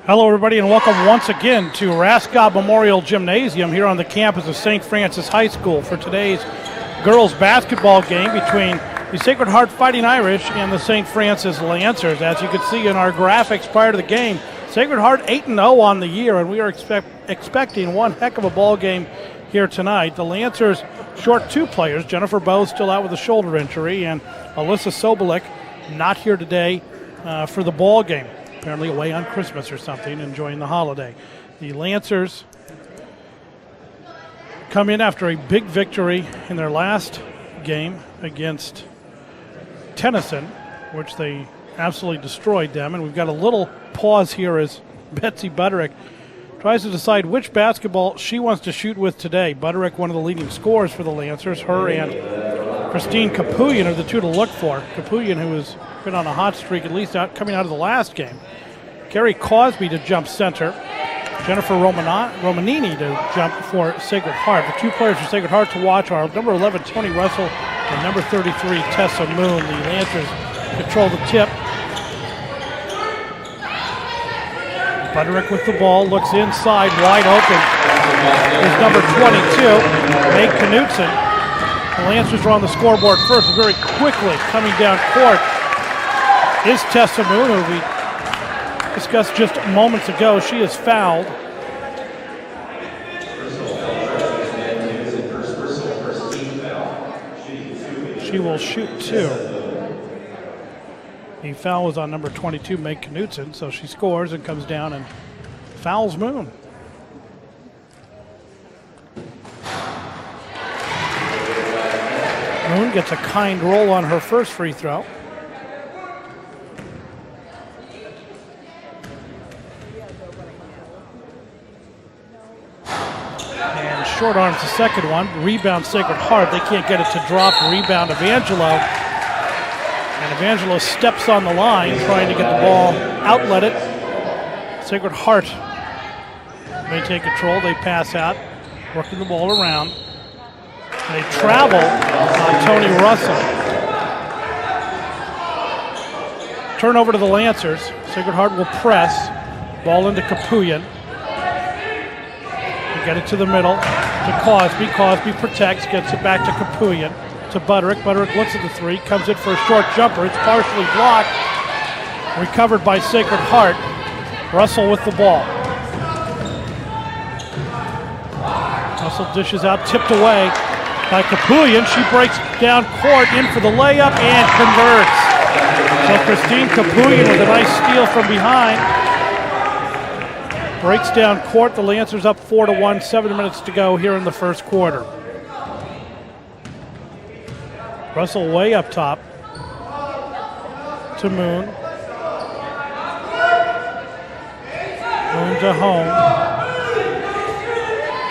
Hello, everybody, and welcome once again to Rascott Memorial Gymnasium here on the campus of St. Francis High School for today's girls basketball game between the Sacred Heart Fighting Irish and the St. Francis Lancers. As you can see in our graphics prior to the game, Sacred Heart 8-0 on the year, and we are expecting one heck of a ball game here tonight. The Lancers short two players. Jennifer Bowe still out with a shoulder injury, and Alyssa Sobolik not here today for the ball game. Apparently away on Christmas or something, enjoying the holiday. The Lancers come in after a big victory in their last game against Tennyson, which they absolutely destroyed them. And we've got a little pause here as Betsy Butterick tries to decide which basketball she wants to shoot with today. Butterick, one of the leading scorers for the Lancers, her and Christine Capuyan are the two to look for. Capuyan, who has been on a hot streak, at least coming out of the last game. Carrie Cosby to jump center. Jennifer Romanini to jump for Sacred Heart. The two players for Sacred Heart to watch are number 11, Tony Russell, and number 33, Tessa Moon. The Lancers control the tip. Butterick with the ball, looks inside, wide open. Is number 22, Meg Knutson. The Lancers are on the scoreboard first, but very quickly coming down court is Tessa Moon, who we discussed just moments ago. She is fouled. She will shoot two. The foul was on number 22, Meg Knutson, so she scores and comes down and fouls Moon. Moon gets a kind roll on her first free throw. And short arms the second one. Rebound Sacred Heart. They can't get it to drop. Rebound Evangelo. And Evangelo steps on the line trying to get the ball outletted. Sacred Heart may take control. They pass out, working the ball around. They travel on Tony Russell. Turnover to the Lancers. Sacred Heart will press. Ball into Capuyan. They get it to the middle to Cosby. Cosby protects, gets it back to Capuyan. To Butterick. Butterick looks at the three, comes in for a short jumper. It's partially blocked. Recovered by Sacred Heart. Russell with the ball. Russell dishes out, tipped away by Capuyan. She breaks down court, in for the layup, and converts. So Christine Capuyan with a nice steal from behind. Breaks down court. The Lancers up 4-1, 7 minutes to go here in the first quarter. Russell way up top to Moon. Moon to home.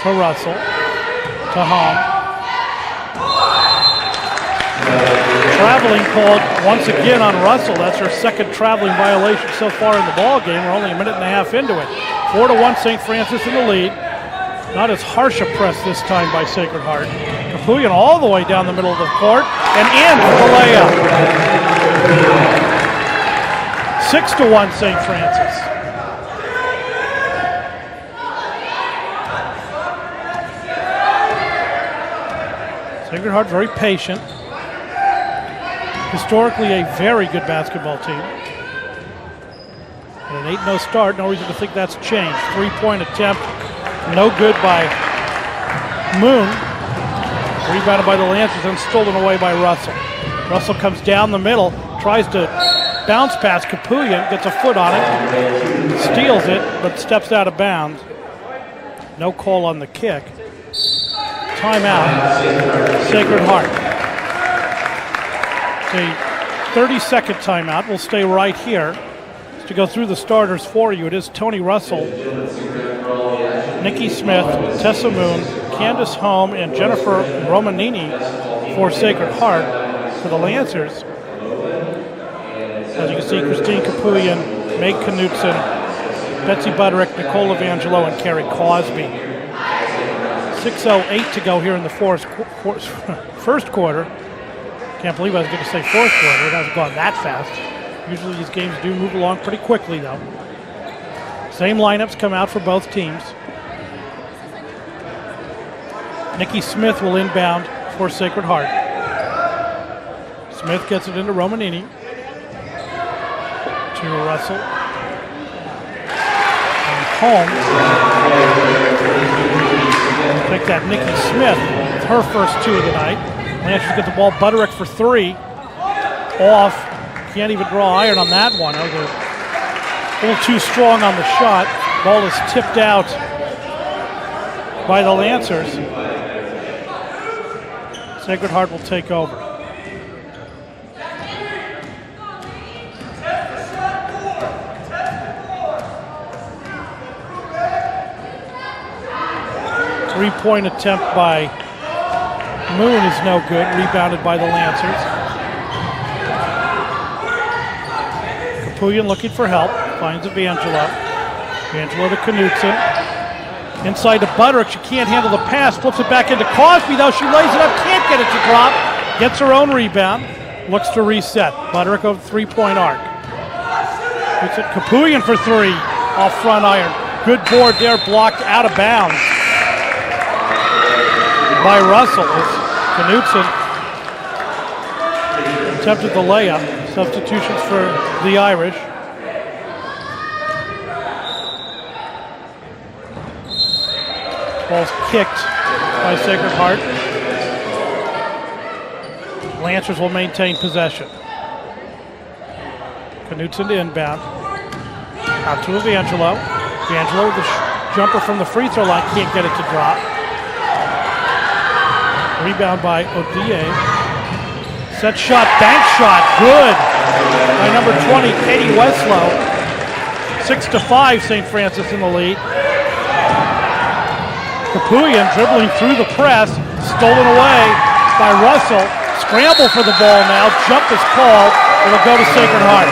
To Russell. To home. Traveling called once again on Russell. That's her second traveling violation so far in the ball game. We're only a minute and a half into it. 4-1 St. Francis in the lead. Not as harsh a press this time by Sacred Heart. Capuyan all the way down the middle of the court and in for the layup. 6-1 St. Francis. Sacred Heart very patient. Historically a very good basketball team. And an 8-0 start, no reason to think that's changed. Three-point attempt, no good by Moon. Rebounded by the Lancers and stolen away by Russell. Russell comes down the middle, tries to bounce past Capuyan, gets a foot on it, steals it, but steps out of bounds. No call on the kick. Timeout, Sacred Heart. It's a 30-second timeout. We'll stay right here. To go through the starters for you, it is Tony Russell, Nikki Smith, Tessa Moon, Candace Holm, and Jennifer Romanini for Sacred Heart. For the Lancers, as you can see, Christine Capuyan, Meg Knutson, Betsy Butterick, Nicole Evangelo, and Carrie Cosby. 6:08 to go here in the first quarter. Can't believe I was going to say fourth quarter. It hasn't gone that fast. Usually these games do move along pretty quickly, though. Same lineups come out for both teams. Nikki Smith will inbound for Sacred Heart. Smith gets it into Romanini. To Russell. And home. Take that Nikki Smith with her first 2 of the night. Lancers get the ball. Butterick for 3. Off. Can't even draw iron on that one. That was a little too strong on the shot. Ball is tipped out by the Lancers. Sacred Heart will take over. Three-point attempt by Moon is no good. Rebounded by the Lancers. Capuyan looking for help. Finds Evangelo. Evangelo to Knutson. Inside to Butterick. She can't handle the pass. Flips it back into Cosby, though. She lays it up. Can't get it to drop. Gets her own rebound. Looks to reset. Butterick over three-point arc. Puts it Capuyan for 3. Off front iron. Good board there. Blocked out of bounds by Russell. Knutson attempted the layup. Substitutions for the Irish. Ball's kicked by Sacred Heart. Lancers will maintain possession. Knutson to inbound. Out to Evangelo. Evangelo with the jumper from the free throw line. Can't get it to drop. Rebound by Odie. Set shot, bank shot, good by number 20, Katie Weslow. 6-5, St. Francis in the lead. Capuyan dribbling through the press, stolen away by Russell. Scramble for the ball now, jump is called, it'll go to Sacred Heart.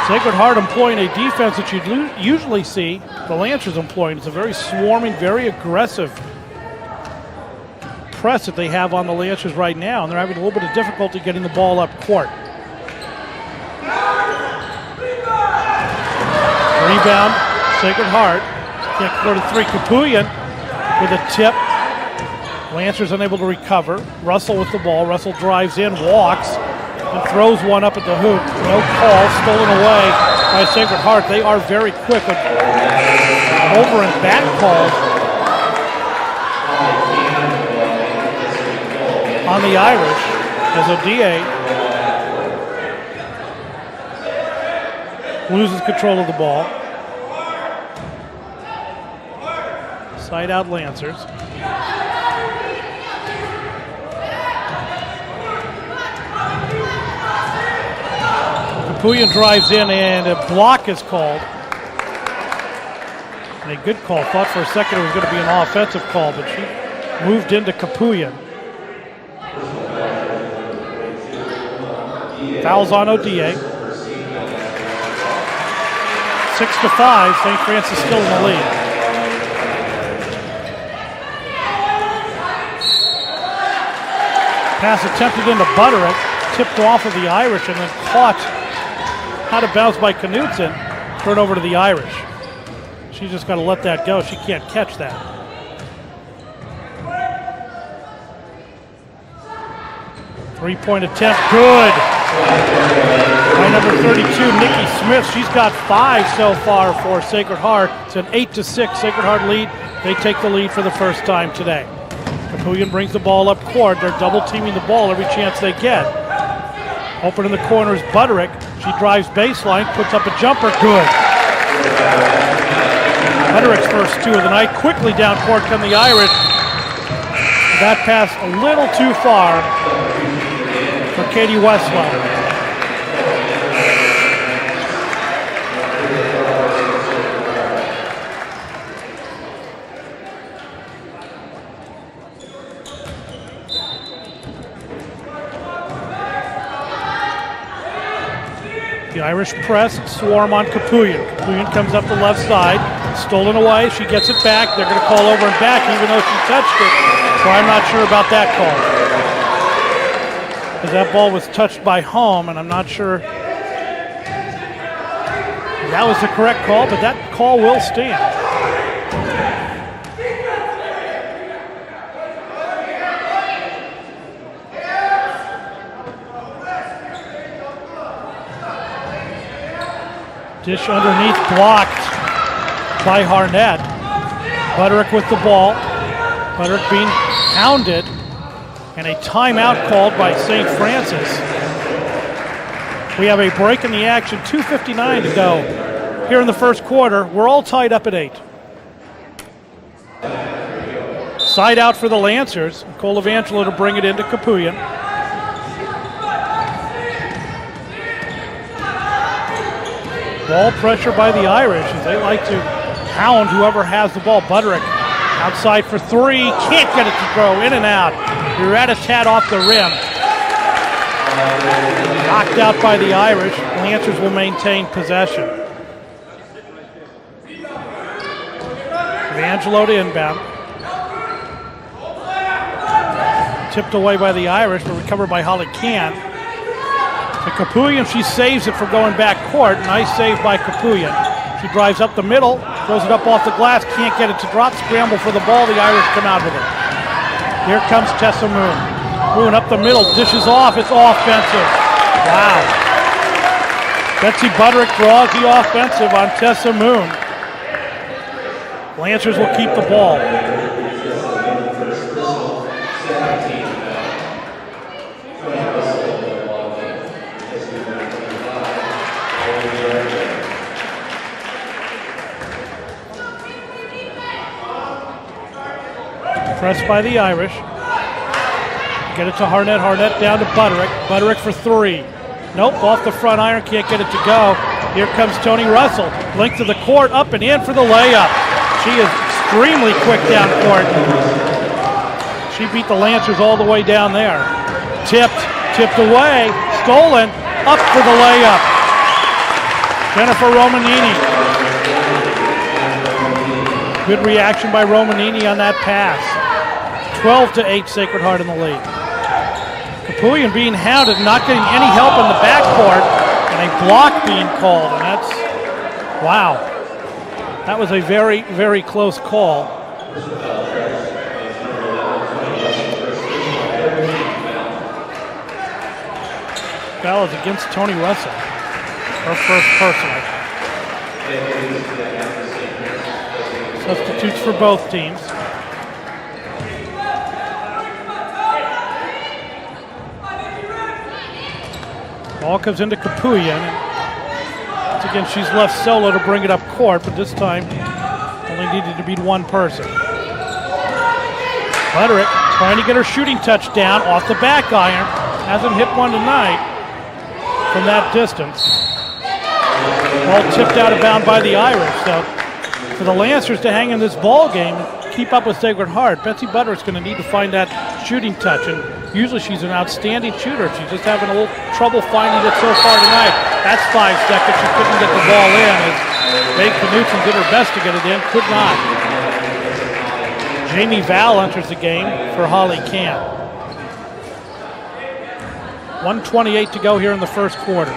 Sacred Heart employing a defense that you'd usually see the Lancers employing. It's a very swarming, very aggressive press that they have on the Lancers right now, and they're having a little bit of difficulty getting the ball up court. Rebound, Sacred Heart. Can't go to 3. Capuyan with a tip. Lancers unable to recover. Russell with the ball. Russell drives in, walks, and throws one up at the hoop. No call, stolen away by Sacred Heart. They are very quick with over and back calls on the Irish as Odie loses control of the ball. Side out Lancers. Capuyan drives in and a block is called. And a good call. Thought for a second it was going to be an offensive call, but she moved into Capuyan. Fouls on Odie. 6-5, St. Francis still in the lead. Pass attempted into Butterick, tipped off of the Irish and then caught out of bounds by Knutson. Turn over to the Irish. She's just got to let that go. She can't catch that. Three-point attempt, good. By number 32, Nikki Smith. She's got 5 so far for Sacred Heart. It's an 8-6 Sacred Heart lead. They take the lead for the first time today. Capuyan brings the ball up court. They're double-teaming the ball every chance they get. Open in the corner is Butterick. She drives baseline, puts up a jumper, good. Butterick's first 2 of the night. Quickly down court come the Irish. That pass a little too far for Katie Weslow. The Irish press, swarm on Capuyan. Capuyan comes up the left side, stolen away. She gets it back. They're going to call over and back, even though she touched it. So I'm not sure about that call. Because that ball was touched by Home, and I'm not sure That was the correct call, but that call will stand. Dish underneath, blocked by Harnett. Butterick with the ball. Butterick being hounded, and a timeout called by St. Francis. We have a break in the action, 2:59 to go here in the first quarter. We're all tied up at 8. Side out for the Lancers. Cole Evangelo to bring it into Capuyan. Ball pressure by the Irish as they like to hound whoever has the ball. Butterick outside for 3. Can't get it to throw. In and out. Rat-a-tat off the rim. Knocked out by the Irish. Lancers will maintain possession. Evangelo to inbound. Tipped away by the Irish, but recovered by Holly Can. To Capuyan, she saves it from going back court. Nice save by Capuyan. She drives up the middle, throws it up off the glass, can't get it to drop, scramble for the ball, the Irish come out with it. Here comes Tessa Moon. Moon up the middle, dishes off, it's offensive. Wow. Betsy Butterick draws the offensive on Tessa Moon. Lancers will keep the ball. Pressed by the Irish. Get it to Harnett. Harnett down to Butterick. Butterick for 3. Nope, off the front iron. Can't get it to go. Here comes Tony Russell. Length of the court, up and in for the layup. She is extremely quick down court. She beat the Lancers all the way down there. Tipped away. Stolen. Up for the layup. Jennifer Romanini. Good reaction by Romanini on that pass. 12-8, Sacred Heart in the lead. Capuyan being hounded, not getting any help in the backcourt, and a block being called, and that's, wow. That was a very, very close call. Foul is against Tony Russell, her first personal. Substitutes for both teams. Ball comes into Capuyan. Once again, she's left solo to bring it up court, but this time only needed to beat one person. Butterick trying to get her shooting touch down off the back iron. Hasn't hit one tonight from that distance. Ball tipped out of bounds by the Irish. So for the Lancers to hang in this ball game and keep up with Sacred Heart, Betsy Butterick's going to need to find that shooting touch. And usually she's an outstanding shooter. She's just having a little trouble finding it so far tonight. That's 5 seconds. She couldn't get the ball in as Meg Knutson did her best to get it in. Could not. Jamie Val enters the game for Holly Camp. 1:28 to go here in the first quarter.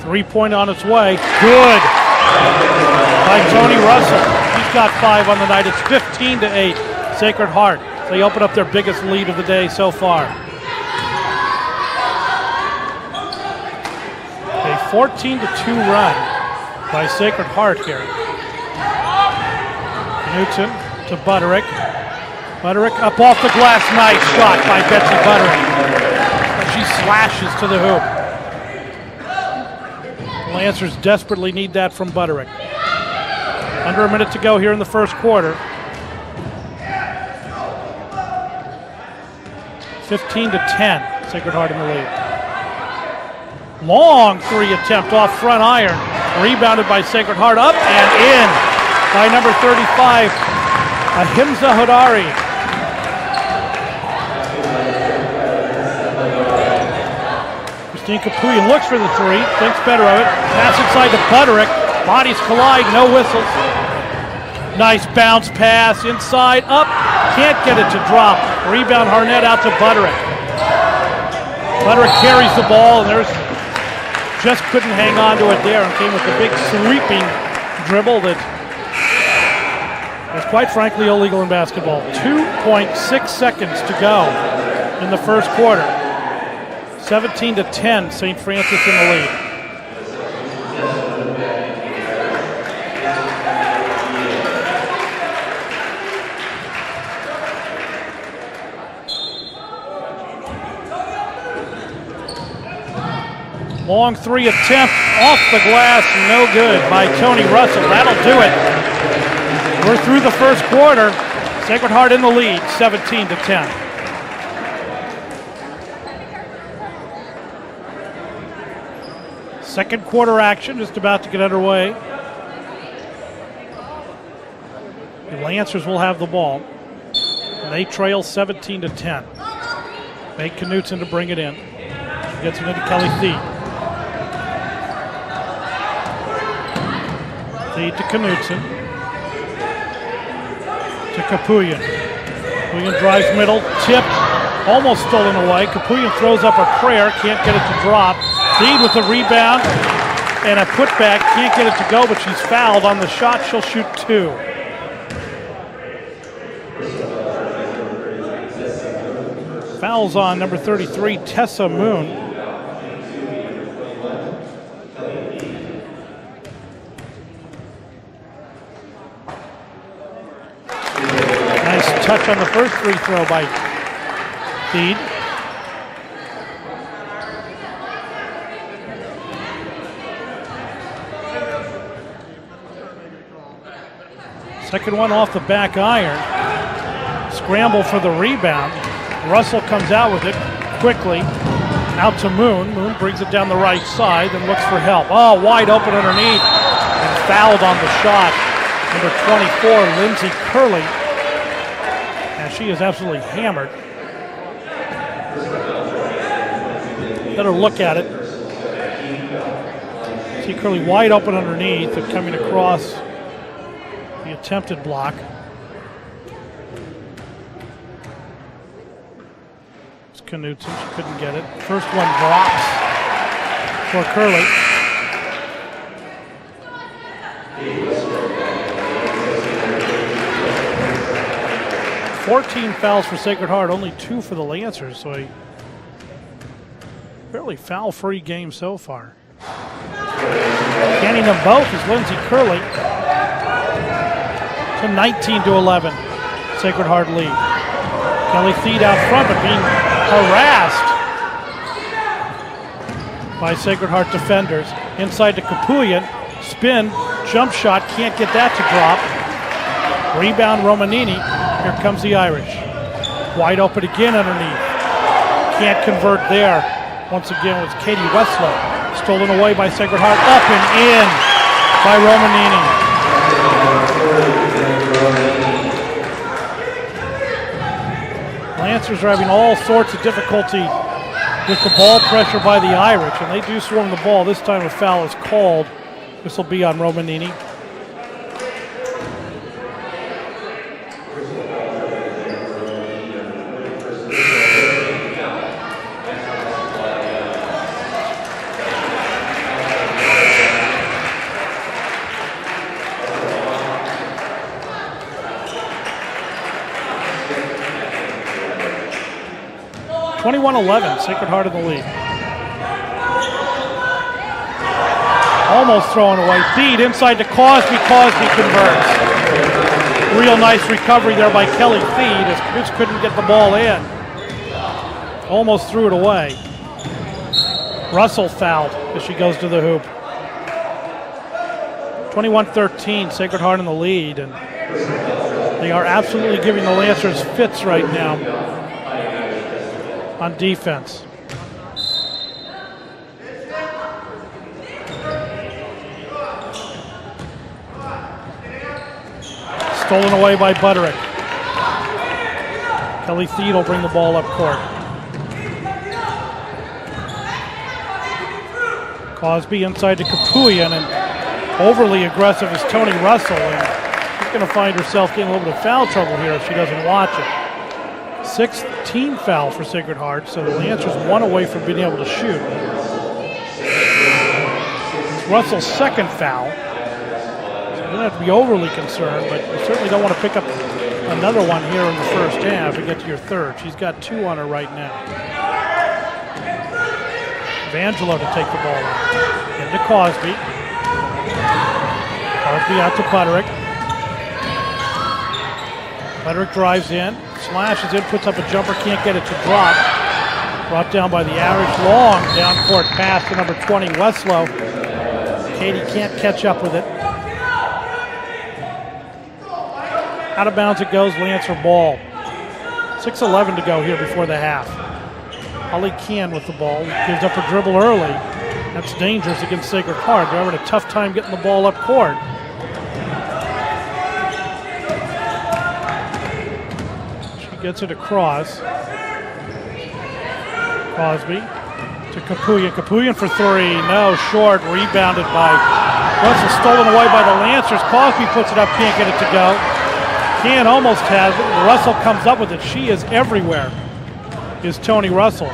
Three-point on its way. Good by Tony Russell. He's got 5 on the night. It's 15-8. Sacred Heart. They open up their biggest lead of the day so far. A 14-2 run by Sacred Heart here. Knutson to Butterick. Butterick up off the glass. Nice shot by Betsy Butterick. She slashes to the hoop. Lancers desperately need that from Butterick. Under a minute to go here in the first quarter. 15-10, Sacred Heart in the lead. Long 3 attempt off front iron. Rebounded by Sacred Heart, up and in by number 35, Ahimsa Hodari. Christine Capuyan looks for the 3, thinks better of it. Pass inside to Butterick. Bodies collide, no whistles. Nice bounce pass, inside, up, can't get it to drop. Rebound Harnett out to Butterick. Butterick carries the ball, and there's just couldn't hang on to it there and came with a big sweeping dribble that was quite frankly illegal in basketball. 2.6 seconds to go in the first quarter. 17-10, St. Francis in the lead. Long three attempt off the glass, no good by Tony Russell. That'll do it. We're through the first quarter. Sacred Heart in the lead, 17-10. Second quarter action just about to get underway. The Lancers will have the ball. And they trail 17-10. Make Knutson to bring it in. She gets it into Kelly Thied. Thied to Knutson. To Capuyan. Capuyan drives middle, tipped, almost stolen away. Capuyan throws up a prayer, can't get it to drop. Thied with a rebound and a putback, can't get it to go, but she's fouled on the shot. She'll shoot two. Fouls on number 33, Tessa Moon. Nice touch on the first free throw by Thied. Second one off the back iron. Scramble for the rebound. Russell comes out with it quickly. Out to Moon. Moon brings it down the right side, then looks for help. Oh, wide open underneath. And fouled on the shot. Number 24, Lindsay Curley. And she is absolutely hammered. Better look at it. See Curley wide open underneath and coming across the attempted block. It's Knutson, she couldn't get it. First one drops for Curley. – 14 fouls for Sacred Heart, only 2 for the Lancers, so a fairly foul-free game so far. Canning them both is Lindsay Curley. 19-11, Sacred Heart lead. Kelly Thied out front, but being harassed by Sacred Heart defenders. Inside to Capuyan, spin, jump shot, can't get that to drop. Rebound Romanini, here comes the Irish. Wide open again underneath. Can't convert there. Once again was Katie Westlow. Stolen away by Sacred Heart, up and in by Romanini. Lancers are having all sorts of difficulty with the ball pressure by the Irish, and they do swarm the ball. This time a foul is called. This will be on Romanini. Sacred Heart in the lead. Almost thrown away. Thied inside to Cosby. Cosby converts. Real nice recovery there by Kelly Thied as Chris couldn't get the ball in. Almost threw it away. Russell fouled as she goes to the hoop. 21-13, Sacred Heart in the lead, and they are absolutely giving the Lancers fits right now on defense. Stolen away by Butterick. Kelly Thied will bring the ball up court. Cosby inside to Capuyan, and overly aggressive is Tony Russell. And going to find herself getting a little bit of foul trouble here if she doesn't watch it. 6th team foul for Sacred Heart, so the Lancers 1 away from being able to shoot. It's Russell's 2nd foul. So you don't have to be overly concerned, but you certainly don't want to pick up another one here in the first half and get to your 3rd. She's got 2 on her right now. Angelo to take the ball out. Into Cosby. Cosby out to Butterick. Butterick drives in, slashes in, puts up a jumper, can't get it to drop. Brought down by the Irish. Long down court pass to number 20, Westlow. Katie can't catch up with it. Out of bounds it goes, Lancer ball. 6:11 to go here before the half. Holly Can with the ball, gives up a dribble early. That's dangerous against Sacred Heart. They're having a tough time getting the ball up court. She gets it across. Cosby to Capuyan. Capuyan for 3. No, short. Rebounded by Russell. Stolen away by the Lancers. Cosby puts it up. Can't get it to go. Can almost has it. Russell comes up with it. She is everywhere. Is Tony Russell.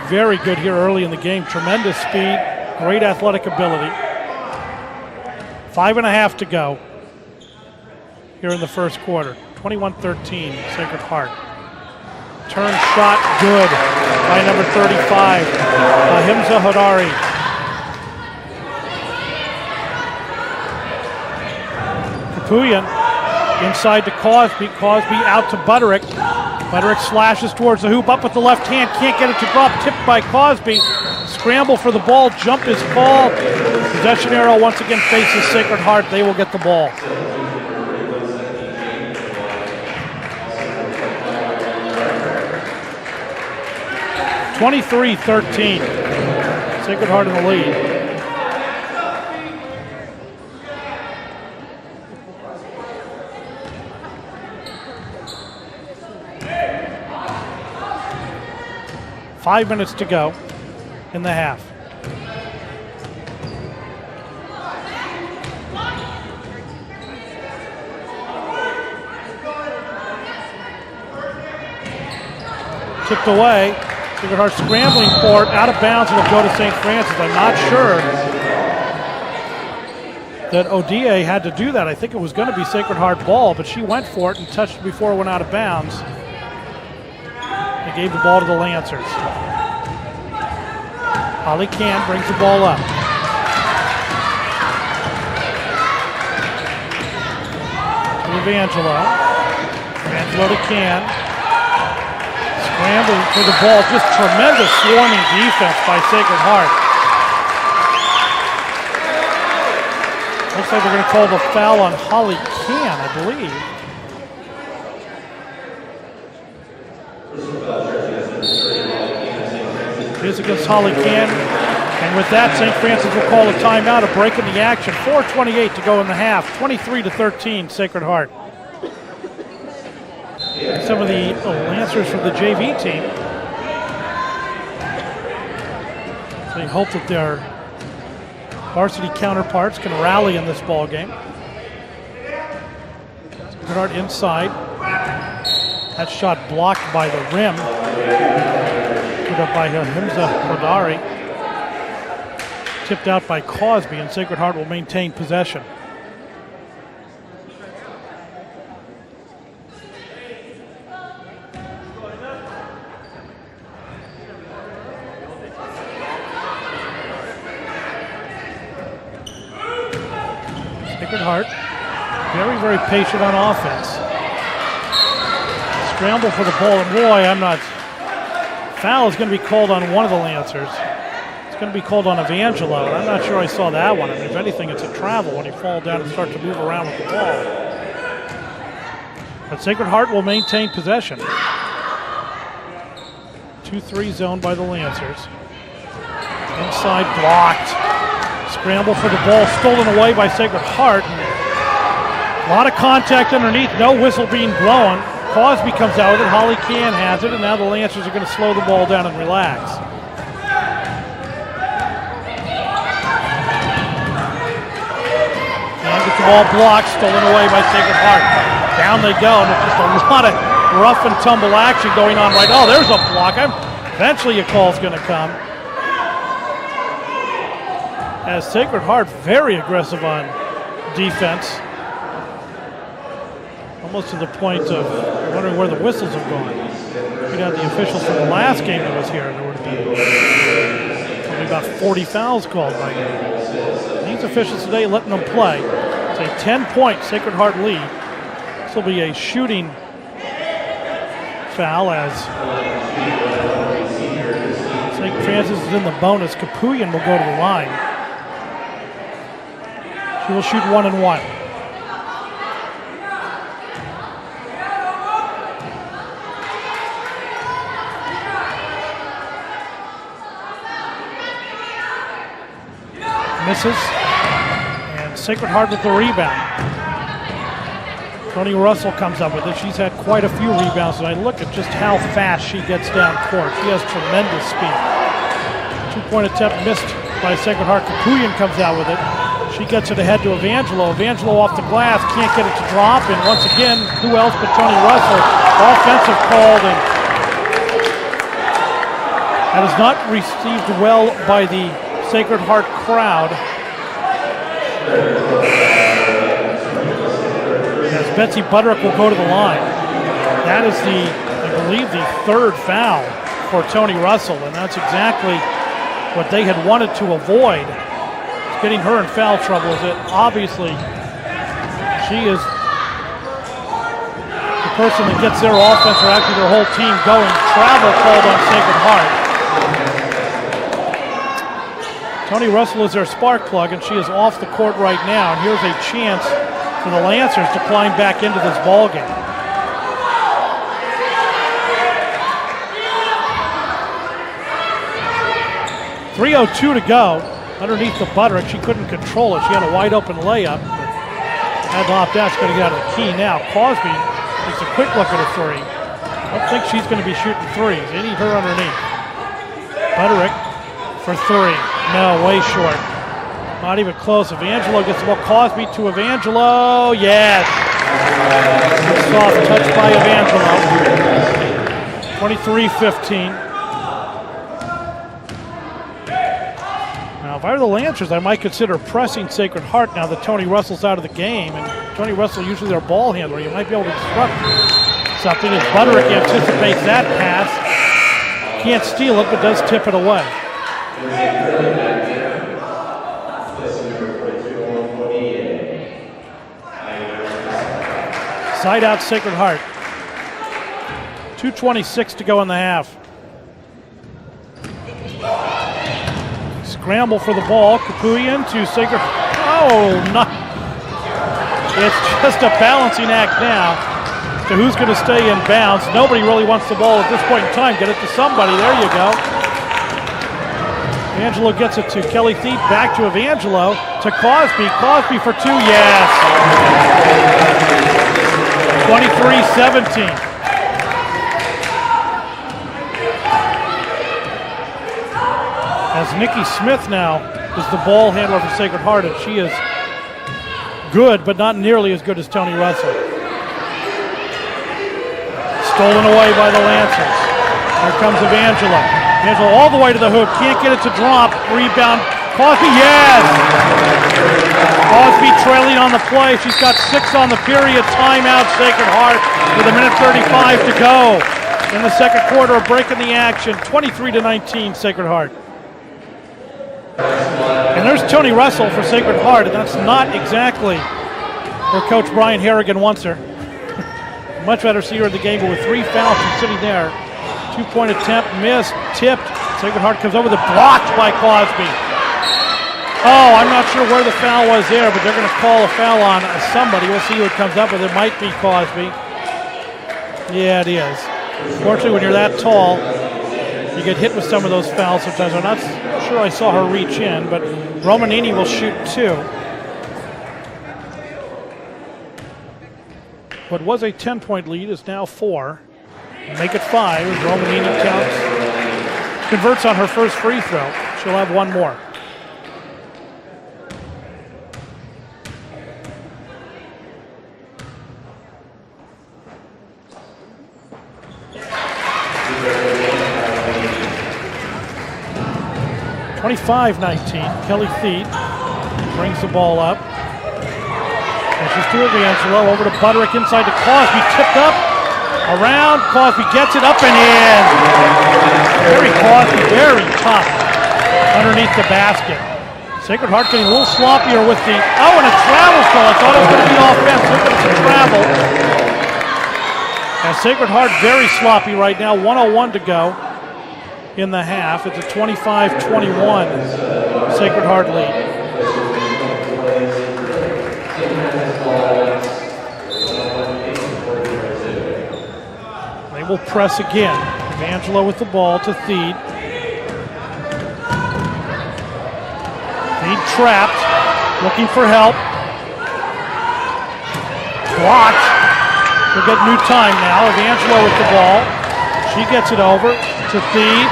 Very good here early in the game. Tremendous speed, great athletic ability. 5.5 to go here in the first quarter. 21-13, Sacred Heart. Turn shot, good by number 35, Ahimsa Hodari. Capuyan inside to Cosby. Cosby out to Butterick. Butterick slashes towards the hoop, up with the left hand, can't get it to drop, tipped by Cosby. Scramble for the ball, jump is called. Possession arrow once again faces Sacred Heart. They will get the ball. (23-13). Sacred Heart in the lead. Five minutes to go in the half. Tipped away. Sacred Heart scrambling for it, out of bounds, and it'll go to St. Francis. I'm not sure that Odie had to do that. I think it was going to be Sacred Heart ball, but she went for it and touched it before it went out of bounds. They gave the ball to the Lancers. Holly Can brings the ball up. To Evangelo. Evangelo to Can. Scrambling for the ball. Just tremendous swarming defense by Sacred Heart. Looks like they're going to call the foul on Holly Can, I believe. Is against Holly Can. And with that, St. Francis will call a timeout, a break in the action. 4:28 to go in the half. 23-13, Sacred Heart. And some of the Lancers from the JV team. They hope that their varsity counterparts can rally in this ball game. Sacred Heart inside. That shot blocked by the rim. Put up by Ahimsa Hodari. Tipped out by Cosby, and Sacred Heart will maintain possession. Sacred Heart, very, very patient on offense. Scramble for the ball, and boy, foul is going to be called on one of the Lancers. It's going to be called on Evangelo, and I'm not sure I saw that one. I mean, if anything, it's a travel when you fall down and start to move around with the ball. But Sacred Heart will maintain possession. 2-3 zone by the Lancers. Inside blocked. Scramble for the ball, stolen away by Sacred Heart. A lot of contact underneath, no whistle being blown. Cosby comes out with it, Holly Can has it, and now the Lancers are going to slow the ball down and relax. Can to Basketball blocked, stolen away by Sacred Heart. Down they go, and it's just a lot of rough and tumble action going on right. Oh, there's a block. Eventually a call's going to come. As Sacred Heart very aggressive on defense. Almost to the point of wondering where the whistles have gone. We'd have the officials from the last game that was here. There would have been probably about 40 fouls called by now. These officials today letting them play. It's a 10-point Sacred Heart lead. This will be a shooting foul as St. Francis is in the bonus. Capuyan will go to the line. She will shoot 1 and 1. Misses, and Sacred Heart with the rebound. Toni Russell comes up with it. She's had quite a few rebounds, and I look at just how fast she gets down court. She has tremendous speed. 2-point attempt missed by Sacred Heart. Capuyan comes out with it. She gets it ahead to Evangelo. Evangelo off the glass, can't get it to drop, and once again, who else but Toni Russell? Offensive called, and that is not received well by the Sacred Heart crowd. As Betsy Butterick will go to the line. That is I believe, the third foul for Toni Russell, and that's exactly what they had wanted to avoid. It's getting her in foul trouble. Is it obviously she is the person that gets their offense, or actually their whole team, going. Travel called on Sacred Heart. Toni Russell is their spark plug, and she is off the court right now. And here's a chance for the Lancers to climb back into this ball game. .302 to go. Underneath the Butterick, she couldn't control it. She had a wide open layup, but had to opt out. She's going to get out of the key now. Cosby takes a quick look at a three. I don't think she's going to be shooting threes. They need her underneath. Butterick for three. No, way short. Not even close. Evangelo gets the ball. Cosby to Evangelo. Yes. Soft touch by Evangelo. 23-15. Now, if I were the Lancers, I might consider pressing Sacred Heart now that Toni Russell's out of the game. And Toni Russell, usually their ball handler. You might be able to disrupt something as Butterick anticipates that pass. Can't steal it, but does tip it away. Side out Sacred Heart. 2:26 to go in the half. Scramble for the ball. Capuyan to Sacred. Oh, no. It's just a balancing act now to who's going to stay in bounds. Nobody really wants the ball at this point in time. Get it to somebody. There you go. Evangelo gets it to Kelly Thiet. Back to Evangelo. To Cosby. Cosby for two. Yes. 23-17. As Nikki Smith now is the ball handler for Sacred Heart, and she is good, but not nearly as good as Toni Russell. Stolen away by the Lancers. Here comes Evangelo. Evangelo all the way to the hoop. Can't get it to drop. Rebound. Cosby, yes! Cosby trailing on the play. She's got 6 on the period. Timeout, Sacred Heart, with 1:35 to go in the second quarter. Breaking the action. 23-19, Sacred Heart. And there's Toni Russell for Sacred Heart, and that's not exactly where Coach Brian Harrigan wants her. Much better see her in the game, but with 3 fouls, she's sitting there. 2-point attempt, missed, tipped. Sacred Heart comes over, the blocked by Cosby. Oh, I'm not sure where the foul was there, but they're going to call a foul on somebody. We'll see who it comes up with. It might be Cosby. Yeah, it is. Unfortunately, when you're that tall, you get hit with some of those fouls sometimes. I'm not sure I saw her reach in, but Romanini will shoot 2. What was a 10-point lead is now 4. Make it 5 as Romanini converts on her first free throw. She'll have one more. 25-19. Kelly Theed brings the ball up. Pushes to Evangelo, over to Butterick, inside to Cosby, tipped up, around, Cosby gets it, up and in. Very Cosby, very tough underneath the basket. Sacred Heart getting a little sloppier with the, and a travel call. I thought it was going to be offense, look at the travel. And Sacred Heart very sloppy right now, 1:01 to go in the half. It's a 25-21 Sacred Heart lead. They will press again. Evangelo with the ball to Theed. Theed trapped, looking for help. Blocked. We'll get new time now. Evangelo with the ball. She gets it over to Theed.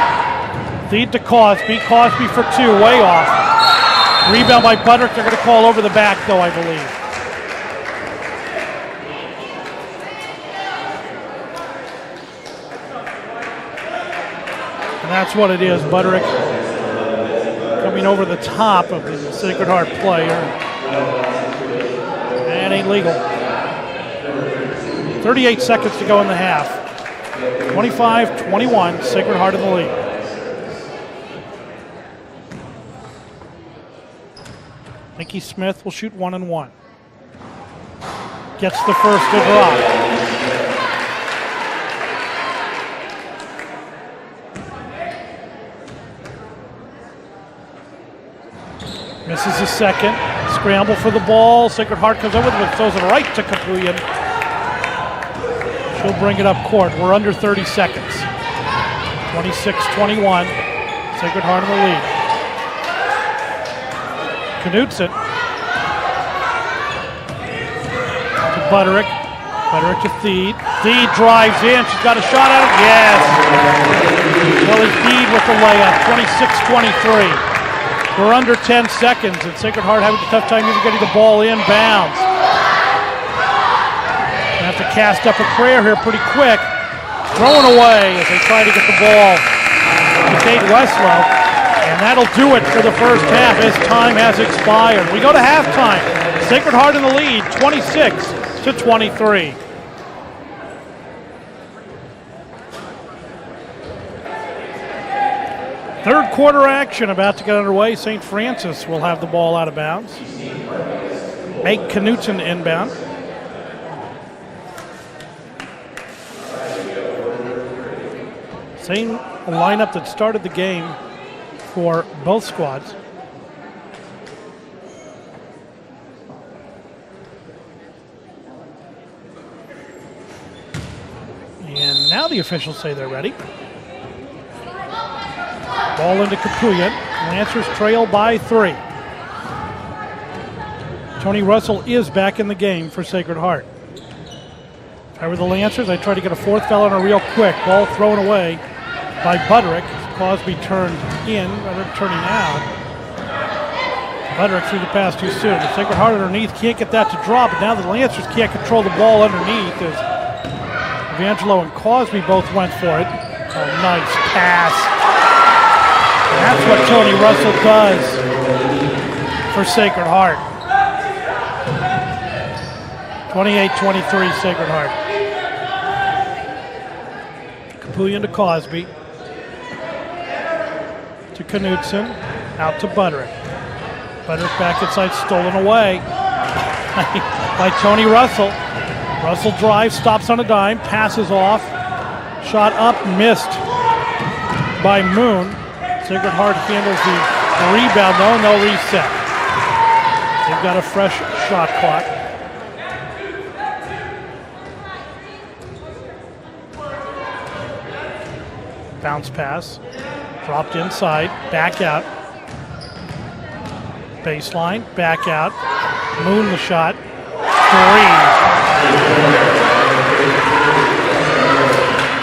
Theed to Cosby. Cosby for two, way off. Rebound by Butterick. They're going to call over the back, though, I believe. And that's what it is. Butterick coming over the top of the Sacred Heart player. And ain't legal. 38 seconds to go in the half. 25-21, Sacred Heart in the lead. Nikki Smith will shoot 1-1. Gets the first to drop. Misses a second. Scramble for the ball. Sacred Heart comes over with it, throws it right to Capuyan. She'll bring it up court. We're under 30 seconds. 26-21. Sacred Heart in the lead. Knutson to Butterick. Butterick to Theed. Theed drives in. She's got a shot at it. Yes. Kelly Theed with the layup. 26-23. We're under 10 seconds, and Sacred Heart having a tough time even getting the ball inbounds. They have to cast up a prayer here pretty quick. Thrown away as they try to get the ball to Kate Westlow. And that'll do it for the first half as time has expired. We go to halftime. Sacred Heart in the lead, 26-23. Third quarter action about to get underway. St. Francis will have the ball out of bounds. Meg Knutson inbound. Same lineup that started the game for both squads. And now the officials say they're ready. Ball into Capuyan. Lancers trail by 3. Tony Russell is back in the game for Sacred Heart. If I were the Lancers, I'd try to get a fourth foul on her real quick. Ball thrown away by Butterick. Cosby turned in, rather than turning out. Butterick threw the pass too soon. The Sacred Heart underneath can't get that to drop, but now the Lancers can't control the ball underneath as Evangelo and Cosby both went for it. Oh, nice pass. That's what Tony Russell does for Sacred Heart. 28-23 Sacred Heart. Capuyan to Cosby. To Knutson. Out to Butterick. Butterick back inside, stolen away by Tony Russell. Russell drives, stops on a dime, passes off. Shot up, missed by Moon. Sacred Heart handles the rebound, though, no reset. They've got a fresh shot clock. Bounce pass, dropped inside, back out. Baseline, back out. Moon the shot, 3.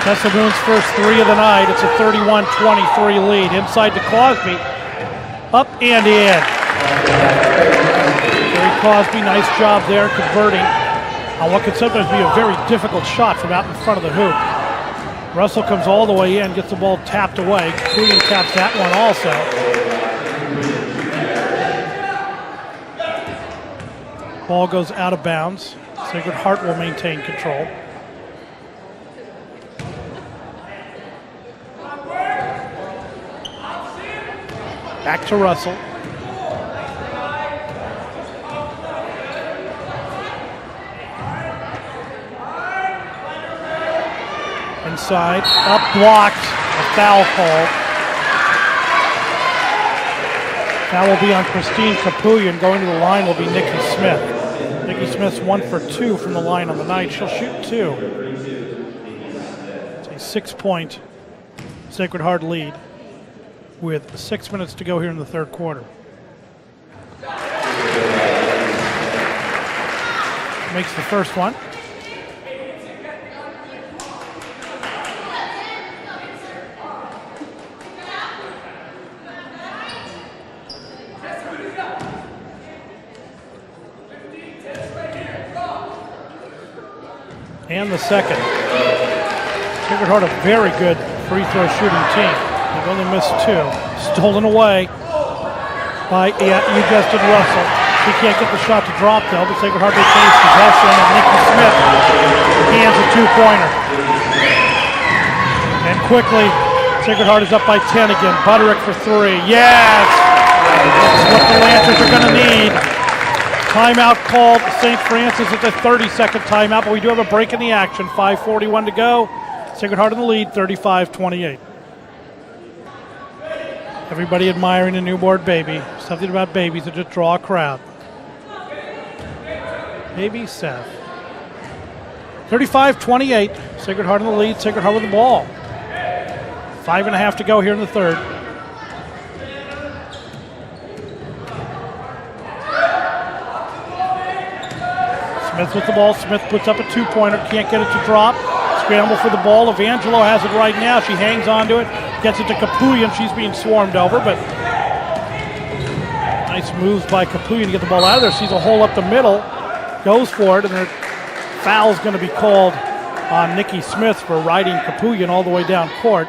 Tessa Moon's first 3 of the night. It's a 31-23 lead. Inside to Cosby. Up and in. Gary Cosby, nice job there converting on what could sometimes be a very difficult shot from out in front of the hoop. Russell comes all the way in, gets the ball tapped away. Coogan taps that one also. Ball goes out of bounds. Sacred Heart will maintain control. Back to Russell. Inside, up, blocked, a foul called. That will be on Christine Capuyan. Going to the line will be Nikki Smith. Nikki Smith's 1 for 2 from the line on the night. She'll shoot 2. It's a 6-point Sacred Heart lead with 6 minutes to go here in the third quarter. Makes the first one. And the second. Sacred Heart a very good free throw shooting team. They've only missed 2. Stolen away by, you guessed it, Russell. He can't get the shot to drop though, but Sacred Heart retains possession, and Nikki Smith hands a 2-pointer. And quickly, Sacred Heart is up by 10 again. Butterick for 3. Yes! That's what the Lancers are going to need. Timeout called. St. Francis at the 30-second timeout, but we do have a break in the action. 5:41 to go. Sacred Heart in the lead, 35-28. Everybody admiring a newborn baby. Something about babies that just draw a crowd. Baby Seth. 35-28. Sacred Heart in the lead. Sacred Heart with the ball. 5.5 to go here in the third. Smith with the ball. Smith puts up a 2-pointer. Can't get it to drop. Scramble for the ball. Evangelo has it right now. She hangs on to it. Gets it to Capuyan. She's being swarmed over, but nice moves by Capuyan to get the ball out of there. Sees a hole up the middle. Goes for it, and their foul's going to be called on Nikki Smith for riding Capuyan all the way down court.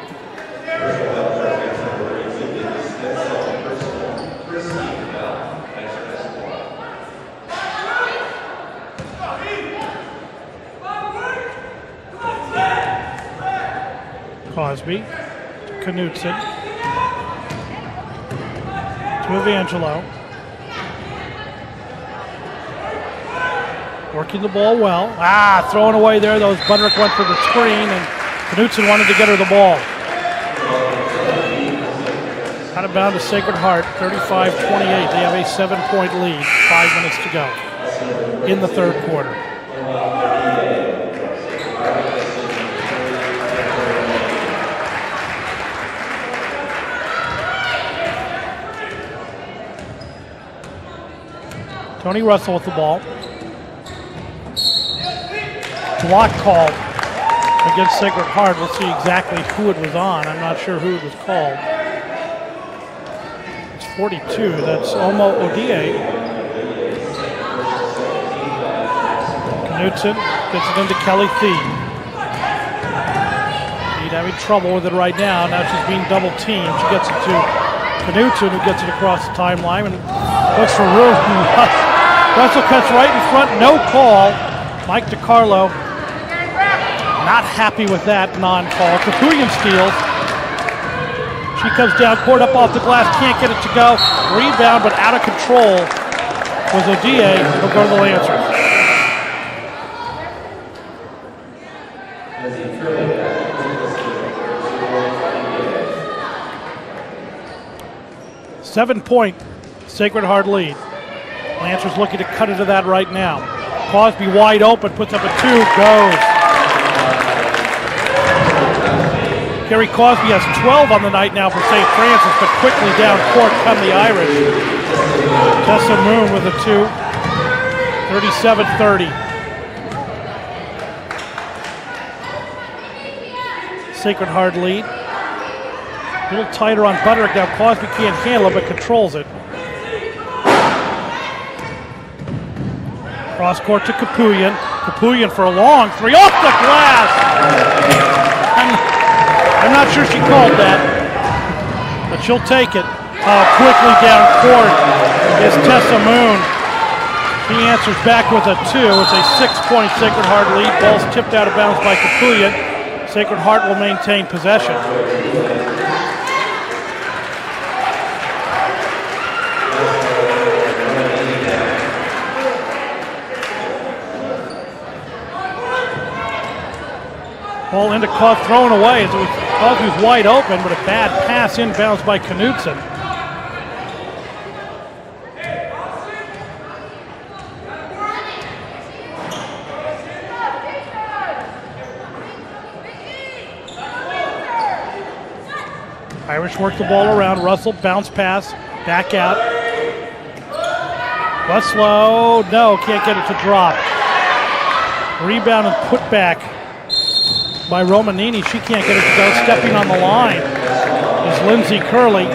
Cosby to Knutson to Evangelo. Working the ball well. Throwing away there. Those Butterick went for the screen, and Knutson wanted to get her the ball. Out of bounds to Sacred Heart, 35-28. They have a 7-point lead. 5 minutes to go in the third quarter. Tony Russell with the ball. Block called against Sacred Heart. We'll see exactly who it was on. I'm not sure who it was called. It's 42. That's Omo Odie. Knutson gets it into Kelly Thie. He's having trouble with it right now. Now she's being double teamed. She gets it to Knutson, who gets it across the timeline and looks for room. Russell cuts right in front, no call. Mike DiCarlo not happy with that non-call. Capuyan steals. She comes down, court up off the glass, can't get it to go. Rebound, but out of control was Odie. He'll go to the Lancers. Seven-point Sacred Heart lead. Lancers looking to cut into that right now. Cosby wide open, puts up a 2, goes. Kerry Cosby has 12 on the night now for St. Francis, but quickly down court come the Irish. Tessa Moon with a 2, 37-30. Sacred Heart lead. A little tighter on Butterick now. Cosby can't handle it, but controls it. Cross court to Capuyan. Capuyan for a long 3 off the glass. I'm not sure she called that, but she'll take it. Quickly down court is Tessa Moon. He answers back with a 2. It's a 6-point Sacred Heart lead. Ball's tipped out of bounds by Capulian. Sacred Heart will maintain possession. Ball into caught, thrown away as it was Crosby was wide open, but a bad pass inbounds by Knudsen. Irish work the ball around. Russell, bounce pass, back out. Westlow, no, can't get it to drop. Rebound and put back by Romanini. She can't get it to go. Stepping on the line is Lindsay Curley.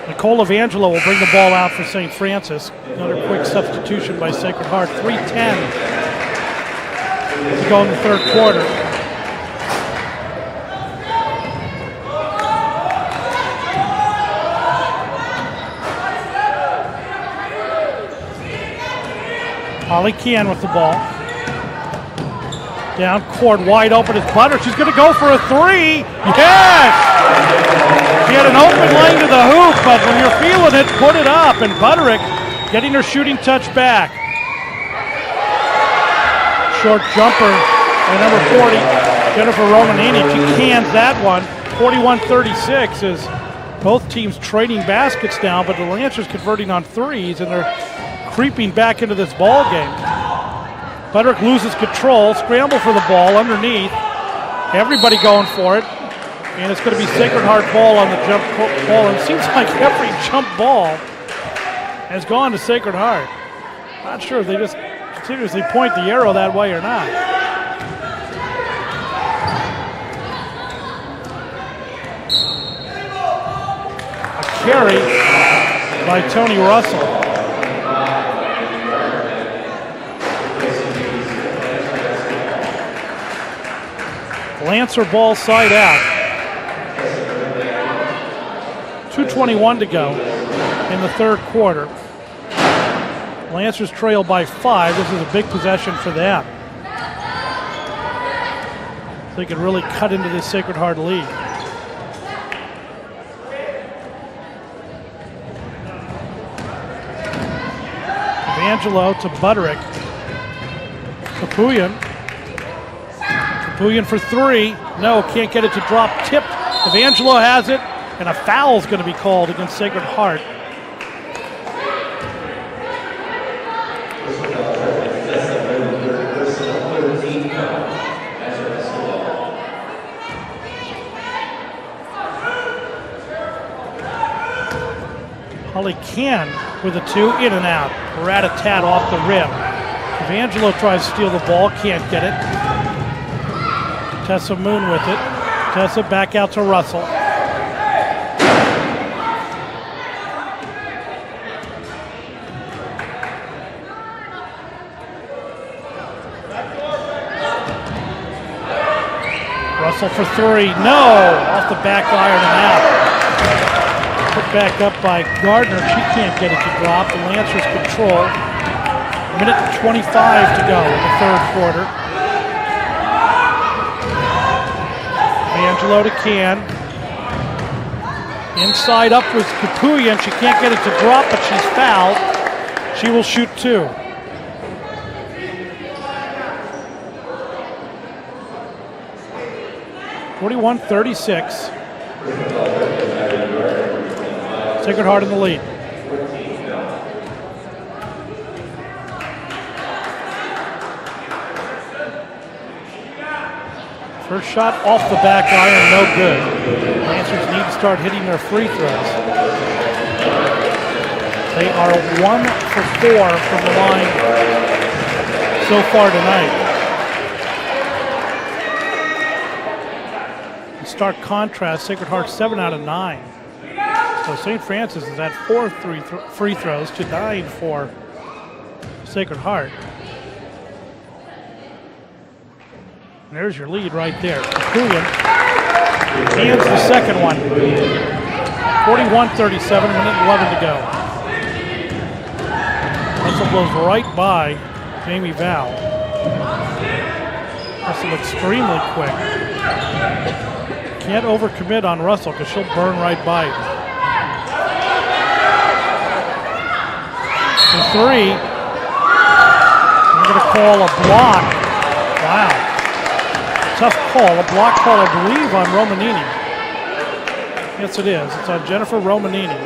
Nicole Evangelo will bring the ball out for St. Francis. Another quick substitution by Sacred Heart. 3:10 to go in the third quarter. Holly Kean with the ball. Down court, wide open is Butter. She's going to go for a 3. Yes! She had an open lane to the hoop, but when you're feeling it, put it up. And Butterick getting her shooting touch back. Short jumper by number 40, Jennifer Romanini. She cans that one. 41-36 is both teams trading baskets now, but the Lancers converting on threes, and they're creeping back into this ball game. Butterick loses control, scramble for the ball underneath. Everybody going for it. And it's going to be Sacred Heart ball on the jump ball. And it seems like every jump ball has gone to Sacred Heart. Not sure if they just continuously point the arrow that way or not. A carry by Tony Russell. Lancer ball side out. 2:21 to go in the third quarter. Lancers trail by 5. This is a big possession for them. They could really cut into this Sacred Heart lead. Evangelo to Butterick. Capulian. Capulian for 3. No, can't get it to drop. Tipped. Evangelo has it, and a foul is going to be called against Sacred Heart. Holly Can with a 2, in and out. Rat-a-tat off the rim. Evangelo tries to steal the ball, can't get it. Tessa Moon with it. Tessa back out to Russell. Russell for 3. No! Off the back iron and out. Put back up by Gardner. She can't get it to drop. The Lancers control. 1:25 to go in the third quarter. Angelo to Can. Inside up with Capulian. She can't get it to drop, but she's fouled. She will shoot 2. (41-36). Sacred Heart in the lead. First shot off the back iron, no good. Lancers need to start hitting their free throws. They are 1 for 4 from the line so far tonight. In stark contrast, Sacred Heart 7 out of 9. So St. Francis is at 4 free throws to 9 for Sacred Heart. And there's your lead right there. Capuyan hands the second one. 41-37, a minute 11 to go. Russell blows right by Jamie Val. Russell extremely quick. Can't overcommit on Russell because she'll burn right by him. For three, I'm going to call a block. Wow. Tough call. A block call, I believe, on Romanini. Yes, it is. It's on Jennifer Romanini.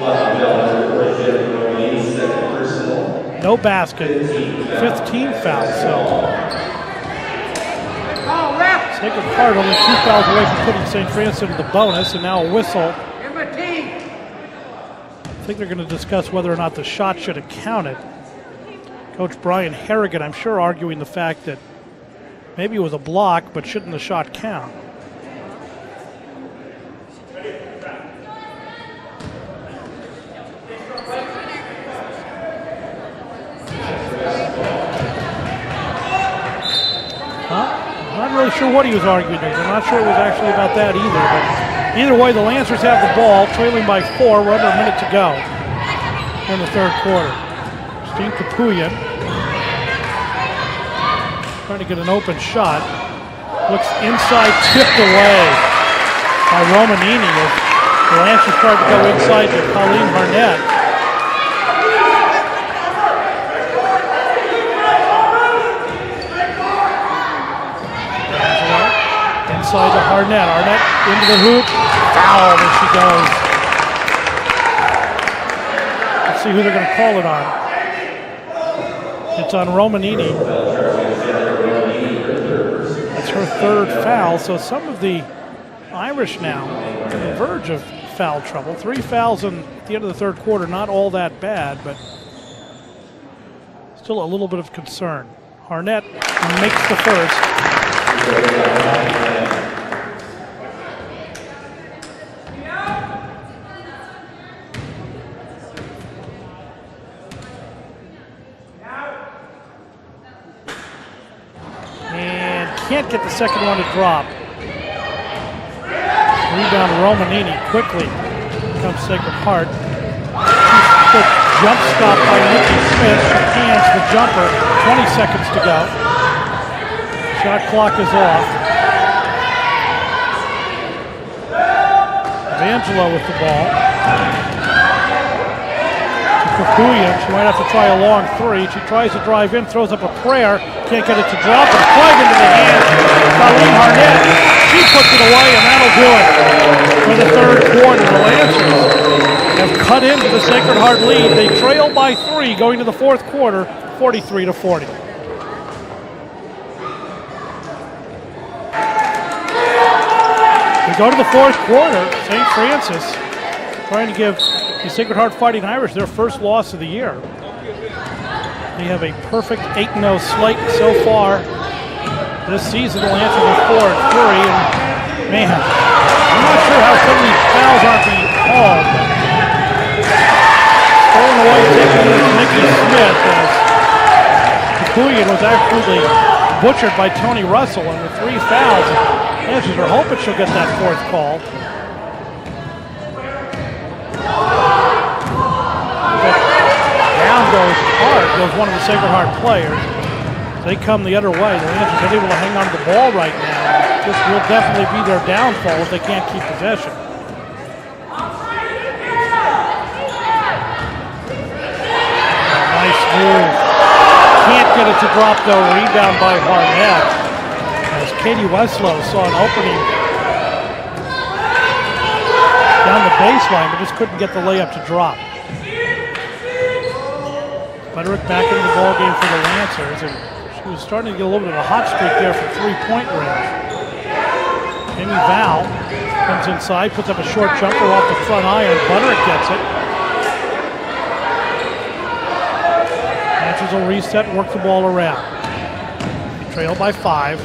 No basket. 5th team foul, so. Sacred Heart only 2 fouls away from putting St. Francis into the bonus, and now a whistle. I think they're going to discuss whether or not the shot should have counted. Coach Brian Harrigan, I'm sure, arguing the fact that maybe it was a block, but shouldn't the shot count? Not really sure what he was arguing there. I'm not sure it was actually about that either. But either way, the Lancers have the ball, trailing by 4. We're under a minute to go in the third quarter. Steve Capuyan trying to get an open shot. Looks inside, tipped away by Romanini. The Lancers tried to go inside to Colleen Harnett. Inside to Harnett. Harnett into the hoop. Foul as she goes. Let's see who they're going to call it on. It's on Romanini. That's her third foul. So some of the Irish now on the verge of foul trouble. 3 fouls at the end of the third quarter. Not all that bad, but still a little bit of concern. Harnett makes the first. Can't get the second one to drop. Rebound Romanini quickly. Comes Sacred Heart. Quick jump stop by Nikki Smith. Hands the jumper. 20 seconds to go. Shot clock is off. Angelo with the ball. Capuyan, she might have to try a long three. She tries to drive in, throws up a prayer. Can't get it to drop, but plug into the hands. Colleen Harnett, she puts it away, and that'll do it for the third quarter. The Lancers have cut into the Sacred Heart lead. They trail by 3 going to the fourth quarter, 43-40. We go to the fourth quarter. St. Francis trying to give the Sacred Heart Fighting Irish their first loss of the year. They have a perfect 8-0 slate so far this season. The Lancers are 4-3, and man, I'm not sure how so many fouls aren't being called. Stolen away, taken with Nikki Smith as Capuyan was actually butchered by Tony Russell, and with 3 fouls, the Lancers are hoping she'll get that fourth call. Goes one of the Sacred Heart players. They come the other way. The Lancers are able to hang on to the ball right now. This will definitely be their downfall if they can't keep possession. Nice move. Can't get it to drop though. Rebound by Harnett. As Katie Westlow saw an opening down the baseline, but just couldn't get the layup to drop. Frederick back into the ball game for the Lancers, and she was starting to get a little bit of a hot streak there from 3-point range. Amy Val comes inside, puts up a short jumper off the front iron. Frederick gets it. Lancers will reset and work the ball around. They trail by 5.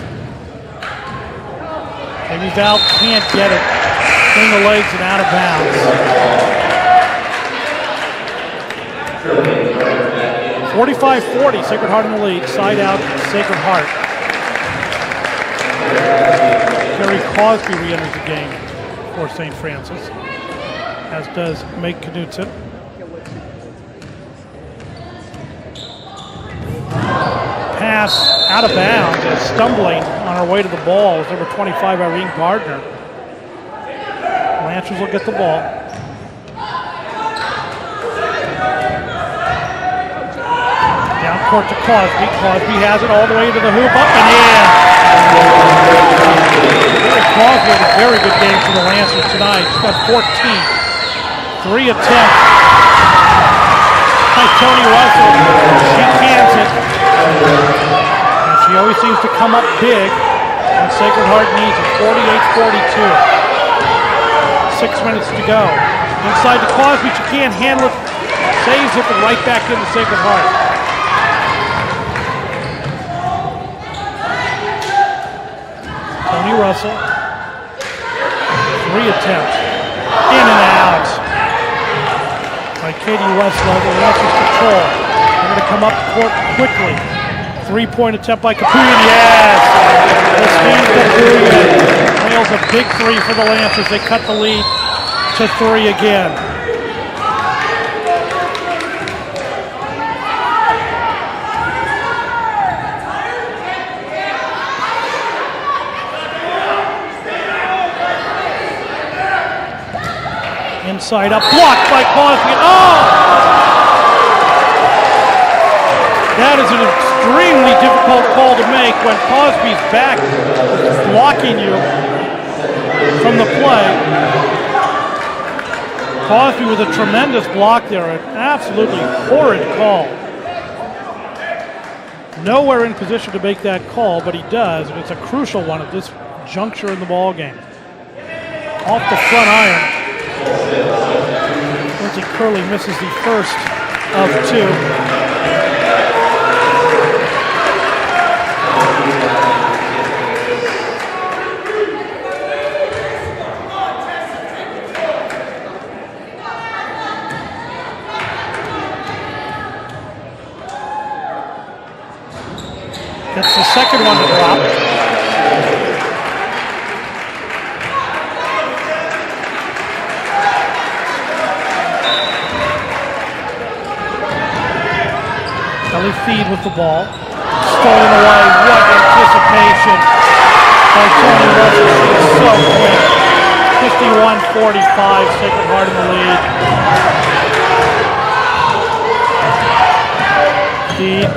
Amy Val can't get it. Between the legs and out of bounds. 45-40, Sacred Heart in the lead. Side out, Sacred Heart. Kerry Cosby re-enters the game for St. Francis, as does Meg Knudsen. Pass out of bounds, and stumbling on her way to the ball is number 25, Irene Gardner. Lancers will get the ball. Down court to Cosby. Cosby has it all the way to the hoop, up and in. Cosby had a very good game for the Lancers tonight. She's got 14. 3 attempts by Tony Russell. She cans it. And she always seems to come up big when Sacred Heart needs it. 48-42. 6 minutes to go. Inside to Cosby. She can't handle it. Saves it, but right back into Sacred Heart. Tony Russell. 3 attempts. In and out. By Katie Westlow. The Lancers control. They're going to come up court quickly. 3-point attempt by Capuyan. Yes! Christine Capuyan nails a big 3 for the Lancers. They cut the lead to 3 again. Inside up, blocked by Cosby. Oh! That is an extremely difficult call to make when Cosby's back blocking you from the play. Cosby with a tremendous block there, an absolutely horrid call. Nowhere in position to make that call, but he does, and it's a crucial one at this juncture in the ball game. Off the front iron. Lindsay Curley misses the first of 2. That's the second one to drop. Feed with the ball. Stolen away. What anticipation by Tony Russell. She's so quick. 51-45. Sacred Heart in the lead. Feed.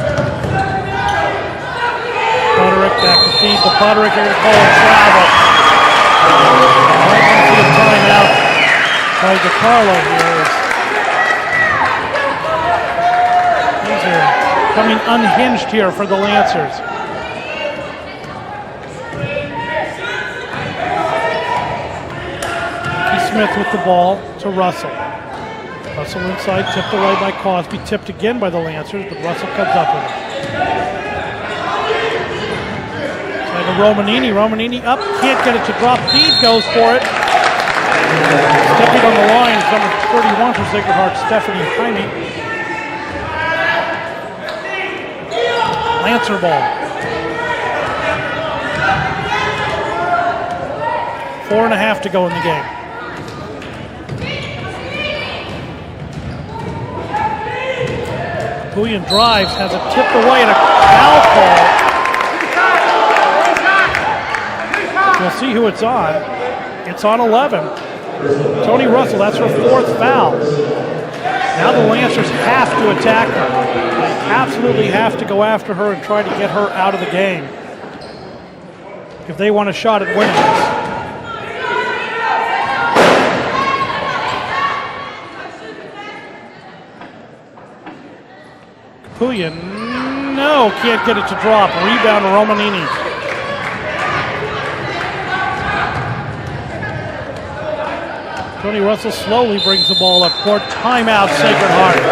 Butterick back to feed. The Butterick are going to call it travel. Right into the timeout by DiCarlo here. These are coming unhinged here for the Lancers. Smith with the ball to Russell. Russell inside, tipped away by Cosby, tipped again by the Lancers, but Russell comes up with it. Inside to Romanini. Romanini up, can't get it to drop. Feed goes for it. Stepping on the line is number 31 for Sacred Heart, Stephanie Jaime. Lancer ball. 4.5 to go in the game. Capuyan drives, has it tipped away and a foul call. We'll see who it's on. It's on 11. Tony Russell, that's her 4th foul. Now the Lancers have to attack her. They absolutely have to go after her and try to get her out of the game if they want a shot at winning this. Capuyan, no, can't get it to drop. Rebound to Romanini. Tony Russell slowly brings the ball up court. Timeout, Sacred Heart.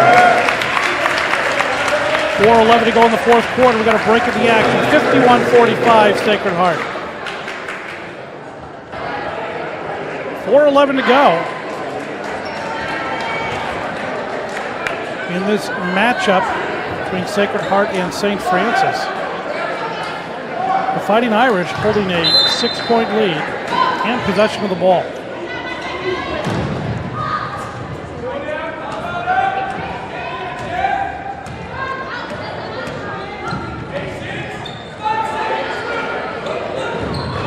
4:11 to go in the 4th quarter. We've got a break in the action. 51-45, Sacred Heart. 4:11 to go in this matchup between Sacred Heart and St. Francis. The Fighting Irish holding a 6-point lead and possession of the ball.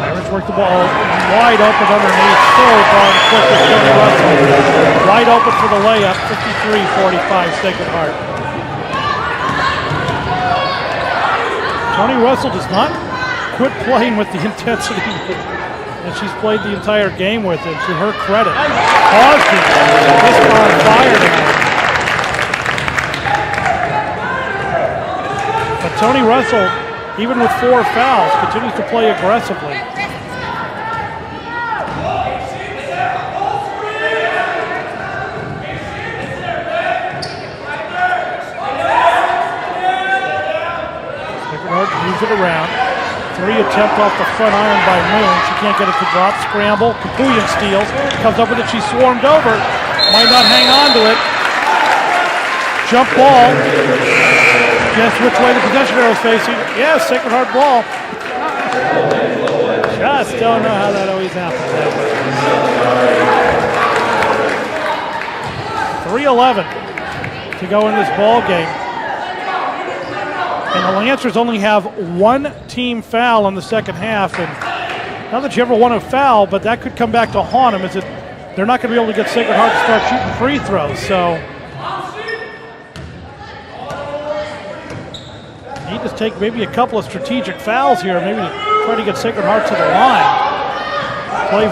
Irish work the ball wide open underneath. So darn quick with Tony Russell. Wide open for the layup. 53-45 Sacred Heart. Tony Russell does not quit playing with the intensity that she's played the entire game with, and to her credit. Crosby just on fire tonight. But Tony Russell, even with 4 fouls, continues to play aggressively. Sacred Heart moves it around. 3 attempt off the front iron by Moon. She can't get it to drop. Scramble. Capuyan steals. Comes up with it. She's swarmed over. Might not hang on to it. Jump ball. Guess which way the possession arrow is facing. Yeah, Sacred Heart ball. Just don't know how that always happens that way. 3:11 to go in this ball game. And the Lancers only have 1 team foul in the second half. And not that you ever want to foul, but that could come back to haunt them. Is it? They're not going to be able to get Sacred Heart to start shooting free throws. So need to take maybe a couple of strategic fouls here, maybe to try to get Sacred Heart to the line. Play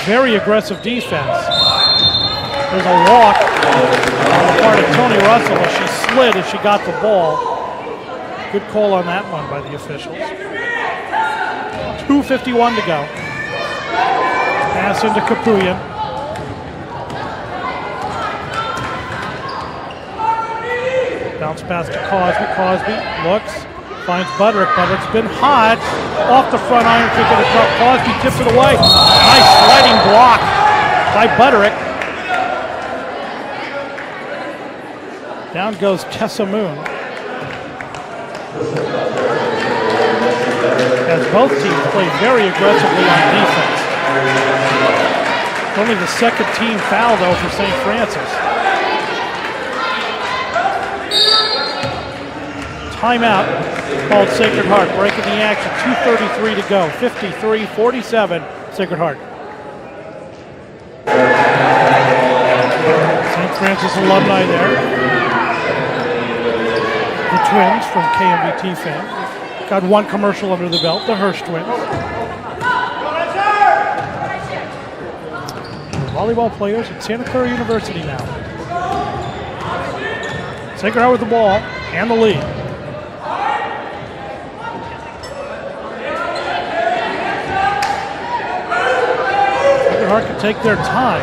very aggressive defense. There's a walk on the part of Tony Russell as she slid as she got the ball. Good call on that one by the officials. 2:51 to go. Pass into Capuyan. Bounce pass to Cosby. Cosby looks, finds Budrick. Budrick's been hot. Off the front iron, kick it up. Cosby tips it away. Nice sliding block by Budrick. Down goes Tessa Moon. As both teams play very aggressively on defense. Only the second team foul, though, for St. Francis. Timeout called Sacred Heart. Breaking the action, 2:33 to go. 53-47, Sacred Heart. St. Francis alumni there. The Twins from KMBT fame. Got 1 commercial under the belt, the Hirsch Twins. Volleyball players at Santa Clara University now. Sacred Heart with the ball and the lead. Sacred Heart can take their time.